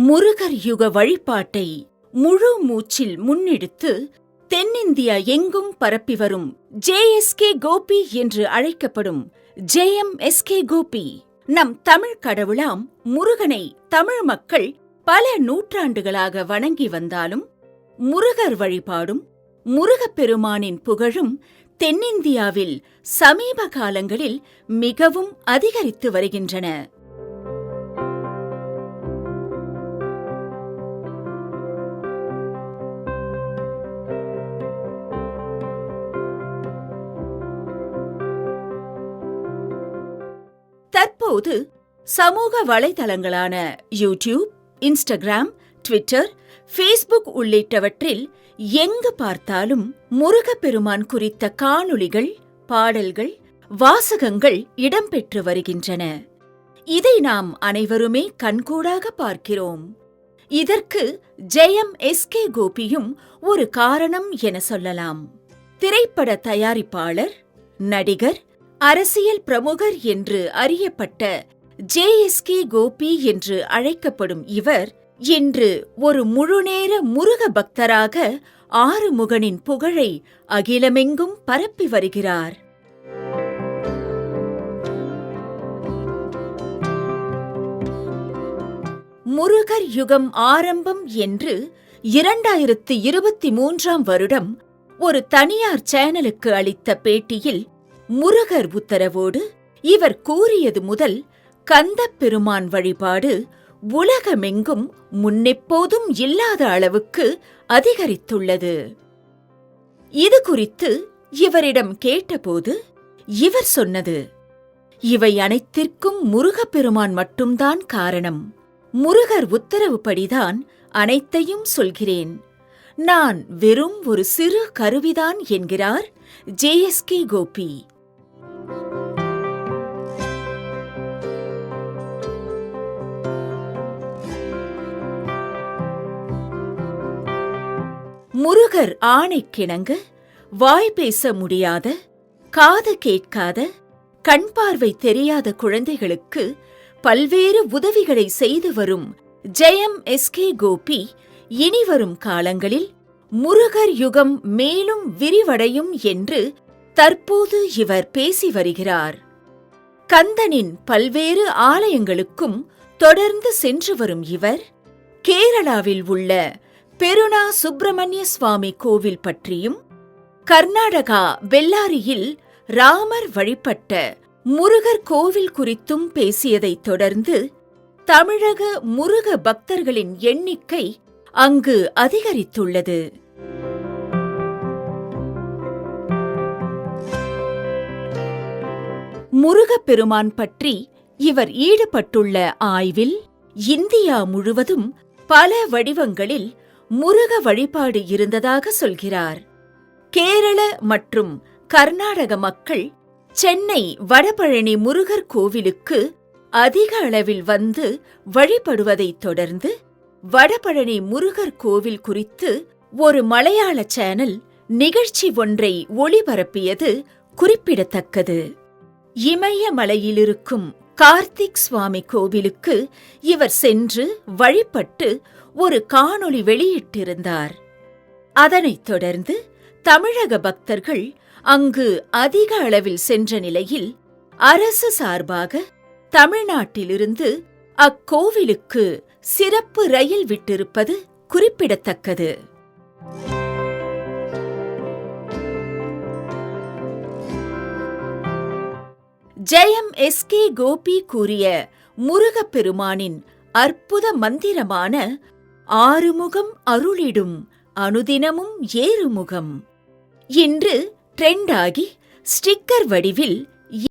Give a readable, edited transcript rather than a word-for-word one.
முருகர் யுக வழிபாட்டை முழு மூச்சில் முன்னெடுத்து தென்னிந்தியா எங்கும் பரப்பி வரும் ஜே.எஸ்.கே. கோபி என்று அழைக்கப்படும் ஜே.எம்.எஸ்.கே. கோபி நம் தமிழ் கடவுளாம் முருகனை தமிழ் மக்கள் பல நூற்றாண்டுகளாக வணங்கி வந்தாலும் முருகர் வழிபாடும் முருகப்பெருமானின் புகழும் தென்னிந்தியாவில் சமீப காலங்களில் மிகவும் அதிகரித்து வருகின்றன. தற்போது சமூக வலைதளங்களான யூடியூப், இன்ஸ்டாகிராம், ட்விட்டர், ஃபேஸ்புக் உள்ளிட்டவற்றில் எங்கு பார்த்தாலும் முருகப்பெருமான் குறித்த காணொளிகள், பாடல்கள், வாசகங்கள் இடம்பெற்று வருகின்றன. இதை நாம் அனைவருமே கண்கூடாக பார்க்கிறோம். இதற்கு ஜே.எம்.எஸ்.கே. கோபியும் ஒரு காரணம் என சொல்லலாம். திரைப்பட தயாரிப்பாளர், நடிகர், அரசியல் பிரமுகர் என்று அறியப்பட்ட ஜே.எஸ்.கே. கோபி என்று அழைக்கப்படும் இவர் இன்று ஒரு முழுநேர முருக பக்தராக ஆறுமுகனின் புகழை அகிலமெங்கும் பரப்பி வருகிறார். முருகர் யுகம் ஆரம்பம் என்று 2023ஆம் வருடம் ஒரு தனியார் சேனலுக்கு அளித்த பேட்டியில் முருகர் உத்தரவோடு இவர் கூறியது முதல் கந்தப் பெருமான் வழிபாடு உலகமெங்கும் முன்னெப்போதும் இல்லாத அளவுக்கு அதிகரித்துள்ளது. இது குறித்து இவரிடம் கேட்டபோது இவர் சொன்னது, இவை அனைத்திற்கும் முருகப்பெருமான் மட்டும்தான் காரணம். முருகர் உத்தரவுப்படிதான் அனைத்தையும் சொல்கிறேன். நான் வெறும் ஒரு சிறு கருவிதான் என்கிறார் ஜே.எஸ்.கே. கோபி. முருகர் ஆணைக்கிணங்க வாய் பேச முடியாத, காது கேட்காத, கண் பார்வை தெரியாத குழந்தைகளுக்கு பல்வேறு உதவிகளை செய்து வரும் ஜே.எம்.எஸ்.கே. கோபி இனிவரும் காலங்களில் முருகர் யுகம் மேலும் விரிவடையும் என்று தற்போது இவர் பேசி வருகிறார். கந்தனின் பல்வேறு ஆலயங்களுக்கும் தொடர்ந்து சென்று வரும் இவர் கேரளாவில் உள்ள பெருனா சுப்பிரமணிய சுவாமி கோவில் பற்றியும், கர்நாடகா பெல்லாரியில் ராமர் வழிபட்ட முருகர் கோவில் குறித்தும் பேசியதைத் தொடர்ந்து தமிழக முருக பக்தர்களின் எண்ணிக்கை அங்கு அதிகரித்துள்ளது. முருகப்பெருமான் பற்றி இவர் ஈடுபட்டுள்ள ஆய்வில் இந்தியா முழுவதும் பல வடிவங்களில் முருக வழிபாடு இருந்ததாக சொல்கிறார். கேரள மற்றும் கர்நாடக மக்கள் சென்னை வடபழனி முருகர் கோவிலுக்கு அதிக அளவில் வந்து வழிபடுவதைத் தொடர்ந்து வடபழனி முருகர் கோவில் குறித்து ஒரு மலையாள சேனல் நிகழ்ச்சி ஒன்றை ஒளிபரப்பியது குறிப்பிடத்தக்கது. இமயமலையிலிருக்கும் கார்த்திக் சுவாமி கோவிலுக்கு இவர் சென்று வழிபட்டு ஒரு காணொளி வெளியிட்டிருந்தார். அதனைத் தொடர்ந்து தமிழக பக்தர்கள் அங்கு அதிக அளவில் சென்ற நிலையில் அரசு சார்பாக தமிழ்நாட்டிலிருந்து அக்கோவிலுக்கு சிறப்பு ரயில் விட்டிருப்பது குறிப்பிடத்தக்கது. ஜே.எம்.எஸ்.கே. கோபி கூறிய முருகப்பெருமானின் அற்புத மந்திரமான ஆறுமுகம் அருளிடும் அனுதினமும் ஏறுமுகம் இன்று ட்ரெண்டாகி ஸ்டிக்கர் வடிவில்